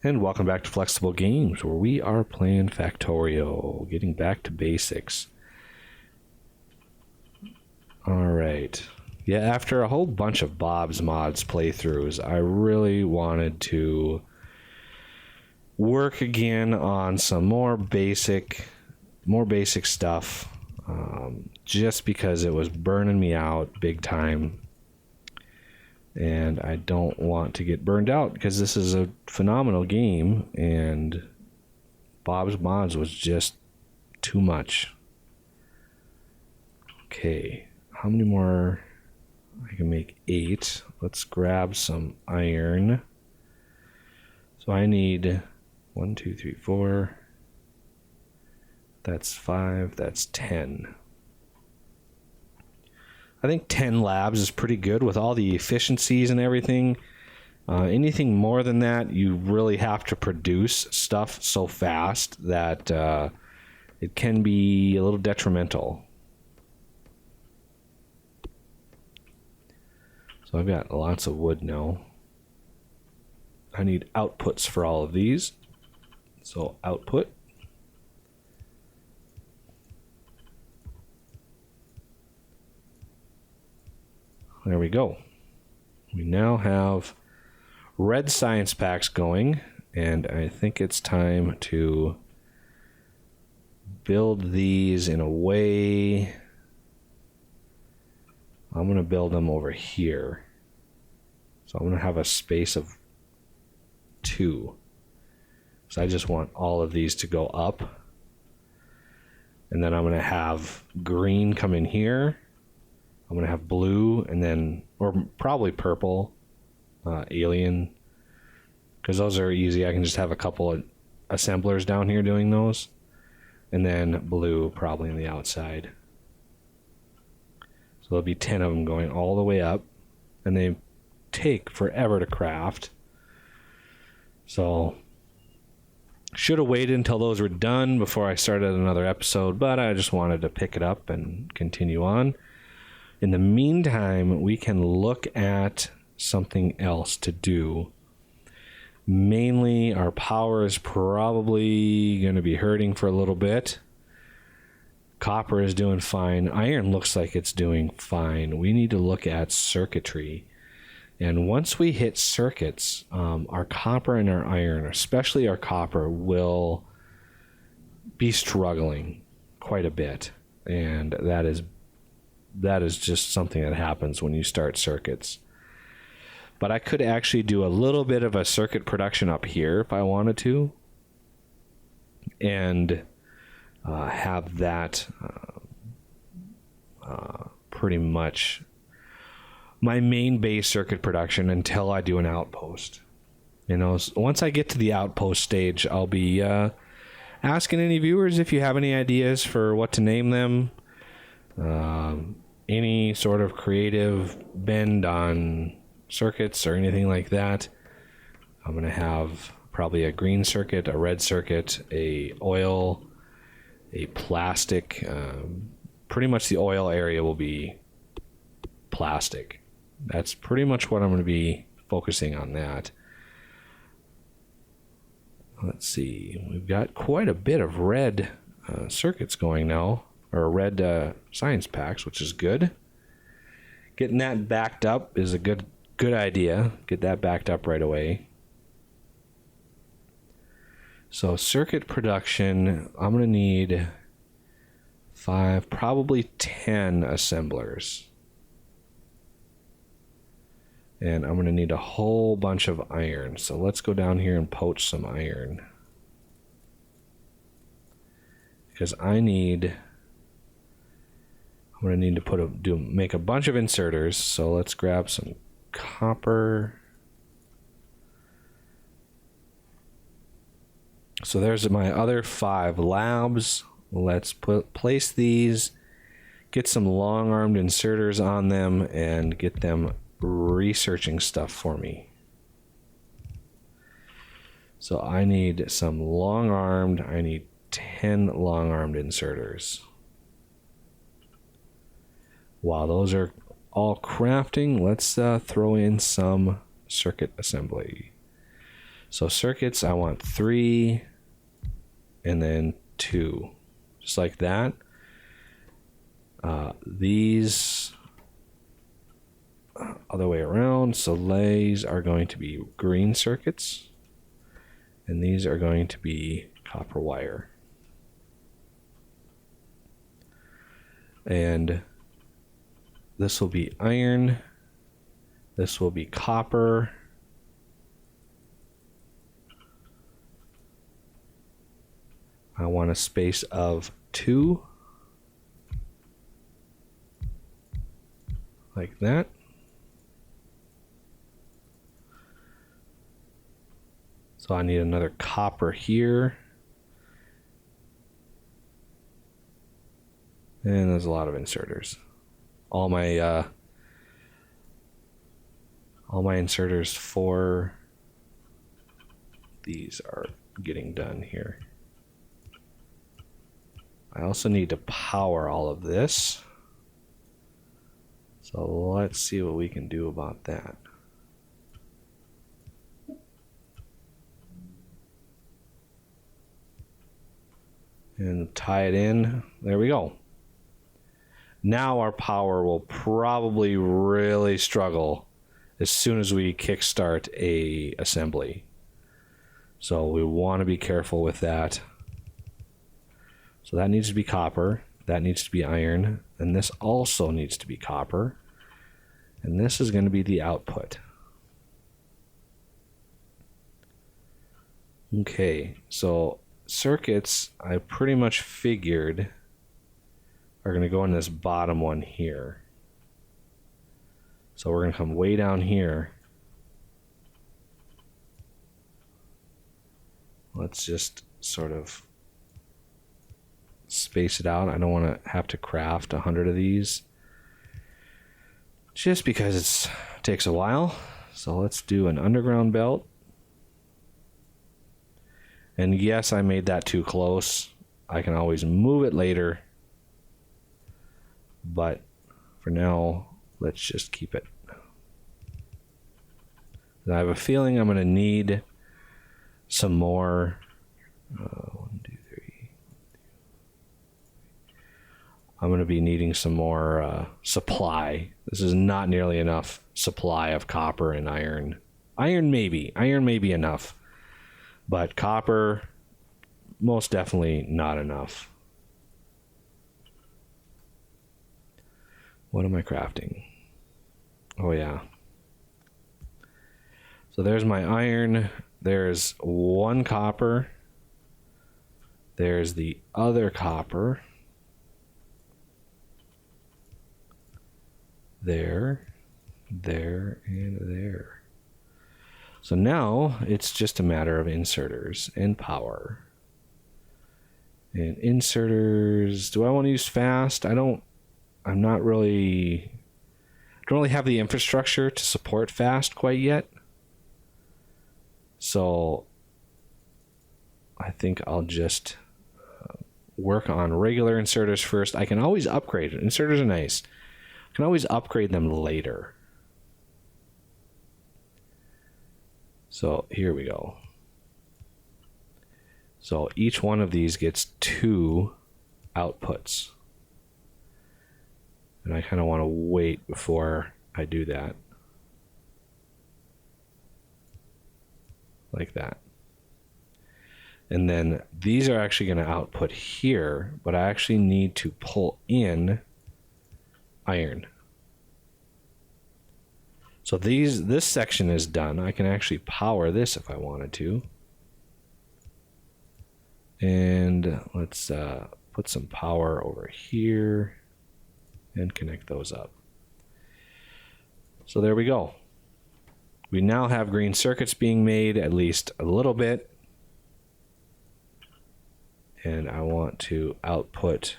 And welcome back to Flexible Games, where we are playing Factorio, getting back to basics. Alright. Yeah, after a whole bunch of Bob's Mods playthroughs, I really wanted to work again on some more basic stuff, just because it was burning me out big time. And I don't want to get burned out because this is a phenomenal game and Bob's Mods was just too much. Okay, how many more? I can make 8. Let's grab some iron. So I need 1, 2, 3, 4. That's 5. That's 10. I think 10 labs is pretty good with all the efficiencies and everything. Anything more than that, you really have to produce stuff so fast that it can be a little detrimental. So I've got lots of wood now. I need outputs for all of these. So output. There we go. We now have red science packs going, and I think it's time to build these in a way. I'm going to build them over here. So I'm going to have a space of 2. So I just want all of these to go up. And then I'm going to have green come in here. I'm going to have blue and then, or probably purple, alien, because those are easy. I can just have a couple of assemblers down here doing those. And then blue probably on the outside. So there'll be 10 of them going all the way up. And they take forever to craft. So should have waited until those were done before I started another episode, but I just wanted to pick it up and continue on. In the meantime, we can look at something else to do. Mainly, our power is probably going to be hurting for a little bit. Copper is doing fine. Iron looks like it's doing fine. We need to look at circuitry. And once we hit circuits, our copper and our iron, especially our copper, will be struggling quite a bit. And that is just something that happens when you start circuits. But I could actually do a little bit of a circuit production up here if I wanted to. And have that pretty much my main base circuit production until I do an outpost. You know, once I get to the outpost stage, I'll be asking any viewers if you have any ideas for what to name them. Any sort of creative bend on circuits or anything like that. I'm going to have probably a green circuit, a red circuit, a oil, a plastic. Pretty much the oil area will be plastic. That's pretty much what I'm going to be focusing on that. Let's see. We've got quite a bit of red circuits going now. Or red science packs, which is good. Getting that backed up is a good idea. Get that backed up right away. So circuit production, I'm going to need 5, probably 10 assemblers. And I'm going to need a whole bunch of iron. So let's go down here and poach some iron. Because I'm going to need to make a bunch of inserters. So let's grab some copper. So there's my other 5 labs. Let's place these, get some long-armed inserters on them, and get them researching stuff for me. So I need some long-armed. I need 10 long-armed inserters. While those are all crafting, let's throw in some circuit assembly. So circuits, I want 3 and then 2, just like that. These other way around. So these are going to be green circuits, and these are going to be copper wire. And this will be iron. This will be copper. I want a space of 2. Like that. So I need another copper here. And there's a lot of inserters. All my inserters for these are getting done here. I also need to power all of this. So let's see what we can do about that. And tie it in. There we go. Now our power will probably really struggle as soon as we kickstart a assembly. So we want to be careful with that. So that needs to be copper. That needs to be iron. And this also needs to be copper. And this is going to be the output. Okay, so circuits, I pretty much figured are going to go in this bottom one here. So we're going to come way down here. Let's just sort of space it out. I don't want to have to craft 100 of these just because it takes a while. So let's do an underground belt. And yes, I made that too close. I can always move it later. But for now, let's just keep it. I have a feeling I'm going to need some more. 1, 2, 3. I'm going to be needing some more supply. This is not nearly enough supply of copper and iron. Iron maybe. Iron may be enough. But copper, most definitely not enough. What am I crafting? Oh yeah. So there's my iron. There's 1 copper. There's the other copper. There, there, and there. So now it's just a matter of inserters and power. And inserters, do I want to use fast? I don't really have the infrastructure to support fast quite yet. So I think I'll just work on regular inserters first. I can always upgrade it. Inserters are nice. I can always upgrade them later. So here we go. So each one of these gets 2 outputs. And I kind of want to wait before I do that. Like that. And then these are actually going to output here, but I actually need to pull in iron. So this section is done. I can actually power this if I wanted to. And let's put some power over here and connect those up. So there we go. We now have green circuits being made, at least a little bit. And I want to output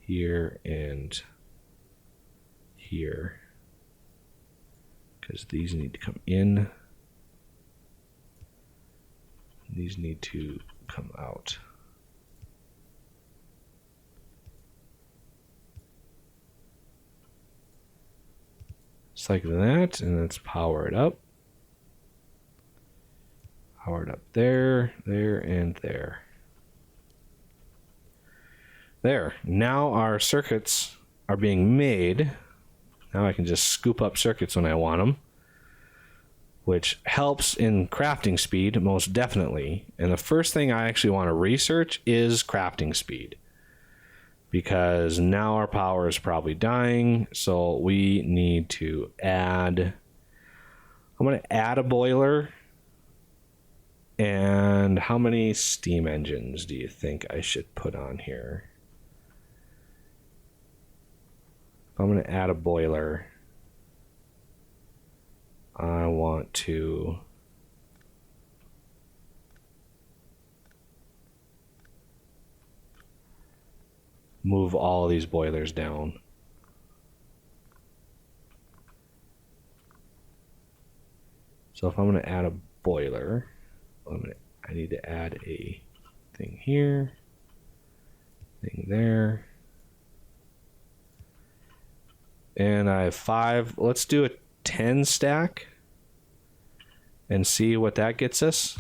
here and here, because these need to come in. These need to come out. Just like that, and let's power it up. powered up there, there, and there. There. Now our circuits are being made. Now I can just scoop up circuits when I want them, which helps in crafting speed, most definitely. And the first thing I actually want to research is crafting speed, because now our power is probably dying, so we need to add... I'm going to add a boiler. And how many steam engines do you think I should put on here? If I'm going to add a boiler, I want to move all of these boilers down. So if I'm going to add a boiler, I need to add a thing here, thing there. And I have 5. Let's do a 10 stack and see what that gets us.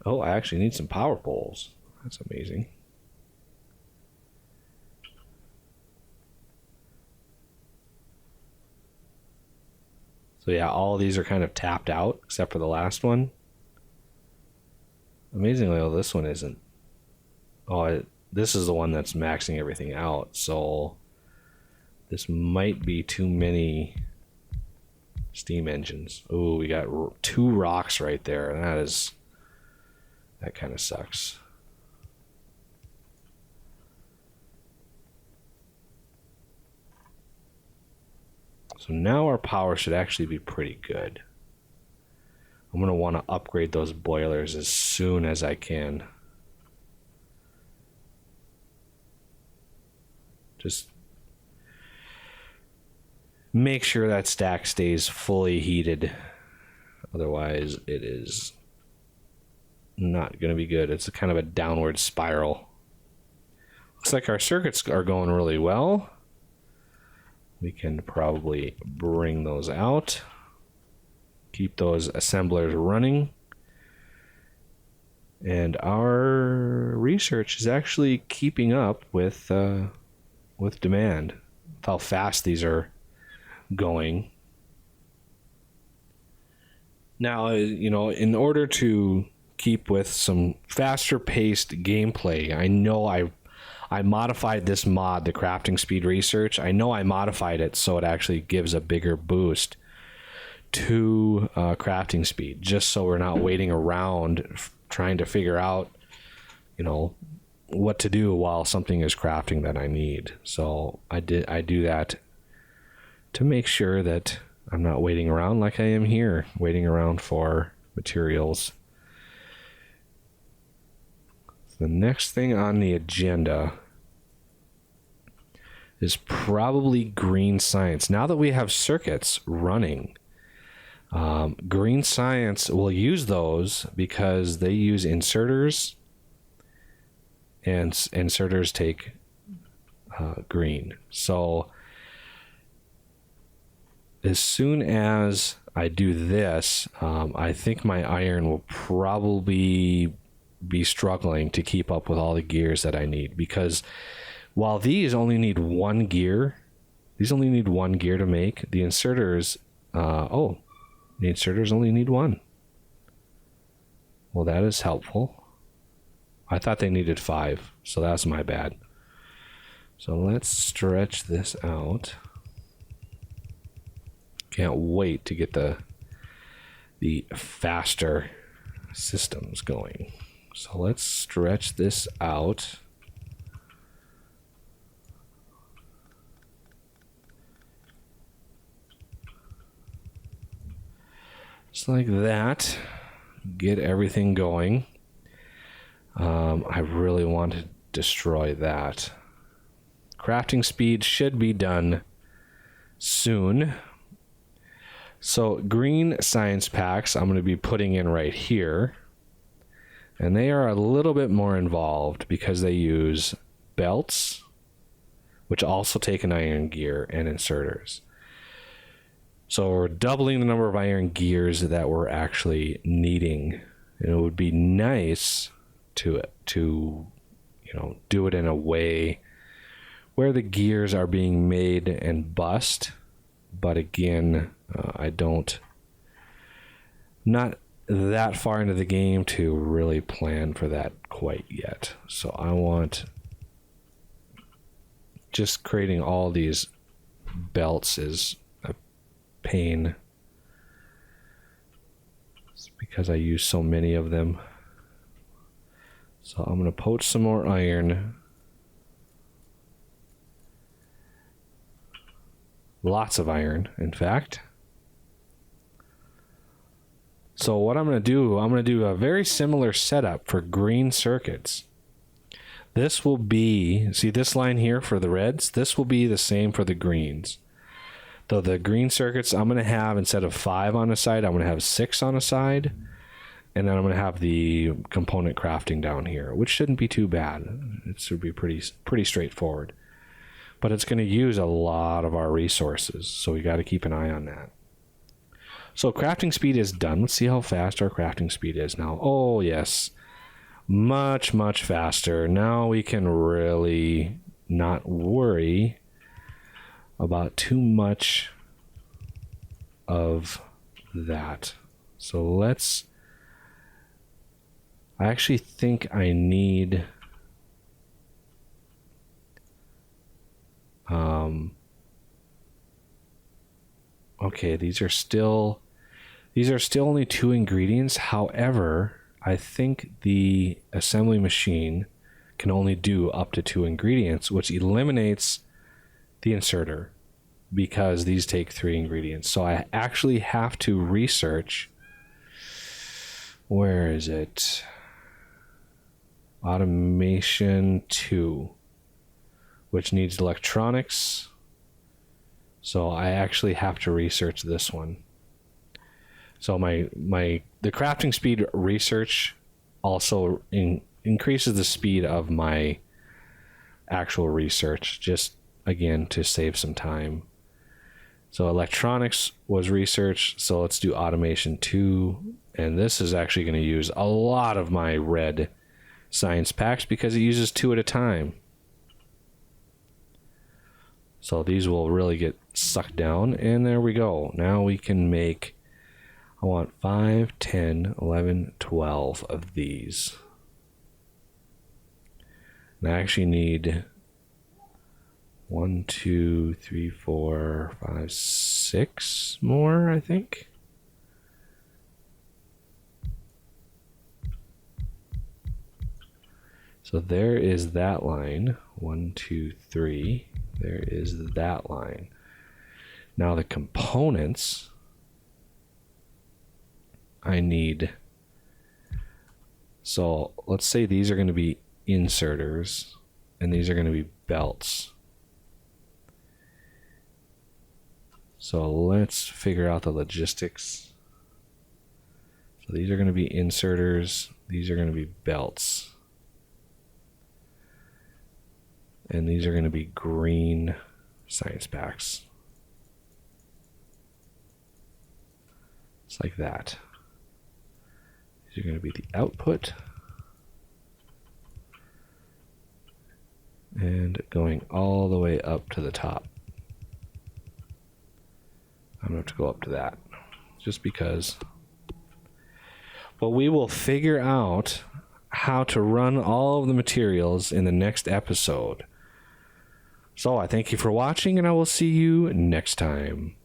Oh, I actually need some power poles. That's amazing. So yeah, all of these are kind of tapped out except for the last one. Amazingly, though, this one isn't. Oh, this is the one that's maxing everything out. So this might be too many steam engines. Oh, we got 2 rocks right there. That kind of sucks. So now our power should actually be pretty good. I'm going to want to upgrade those boilers as soon as I can. Just make sure that stack stays fully heated. Otherwise, it is not going to be good. It's a kind of a downward spiral. Looks like our circuits are going really well. We can probably bring those out. Keep those assemblers running. And our research is actually keeping up with demand, with how fast these are going. Now, in order to keep with some faster paced gameplay, I know I modified this mod, the crafting speed research. I know I modified it so it actually gives a bigger boost to crafting speed, just so we're not waiting around trying to figure out, what to do while something is crafting that I need. So I do that to make sure that I'm not waiting around like I am here, waiting around for materials. The next thing on the agenda is probably green science. Now that we have circuits running, green science will use those because they use inserters, and inserters take green. So as soon as I do this, I think my iron will probably be struggling to keep up with all the gears that I need, because while these only need 1 gear, to make, the inserters, the inserters only need 1. Well, that is helpful. I thought they needed 5, so that's my bad. So let's stretch this out. Can't wait to get the faster systems going. So let's stretch this out. Just like that. Get everything going. I really want to destroy that. Crafting speed should be done soon. So green science packs I'm going to be putting in right here. And they are a little bit more involved because they use belts, which also take an iron gear, and inserters. So we're doubling the number of iron gears that we're actually needing. And it would be nice to do it in a way where the gears are being made and bust. But again, not that far into the game to really plan for that quite yet. So I want just creating all these belts is a pain. It's because I use so many of them. So I'm going to poach some more iron. Lots of iron, in fact. So what I'm going to do a very similar setup for green circuits. This will be, see this line here for the reds? This will be the same for the greens. Though the green circuits, I'm going to have, instead of 5 on a side, I'm going to have 6 on a side. And then I'm going to have the component crafting down here, which shouldn't be too bad. It should be pretty straightforward. But it's going to use a lot of our resources, so we got to keep an eye on that. So crafting speed is done. Let's see how fast our crafting speed is now. Oh, yes. Much, much faster. Now we can really not worry about too much of that. So I actually think I need okay, these are still only 2 ingredients. However, I think the assembly machine can only do up to 2 ingredients, which eliminates the inserter because these take 3 ingredients. So I actually have to research, where is it? Automation 2, which needs electronics. So I actually have to research this one. So the crafting speed research also increases the speed of my actual research, just again to save some time. So electronics was researched, so let's do automation 2, and this is actually going to use a lot of my red science packs because it uses 2 at a time. So these will really get sucked down, and there we go. Now we can make, I want 5, 10, 11, 12 of these. And I actually need 1, 2, 3, 4, 5, 6 more, I think. So there is that line. 1, 2, 3. There is that line. Now the components I need. So let's say these are going to be inserters and these are going to be belts. So let's figure out the logistics. So these are going to be inserters. These are going to be belts. And these are going to be green science packs. It's like that. These are going to be the output. And going all the way up to the top. I'm going to have to go up to that. Just because. But we will figure out how to run all of the materials in the next episode. So I thank you for watching, and I will see you next time.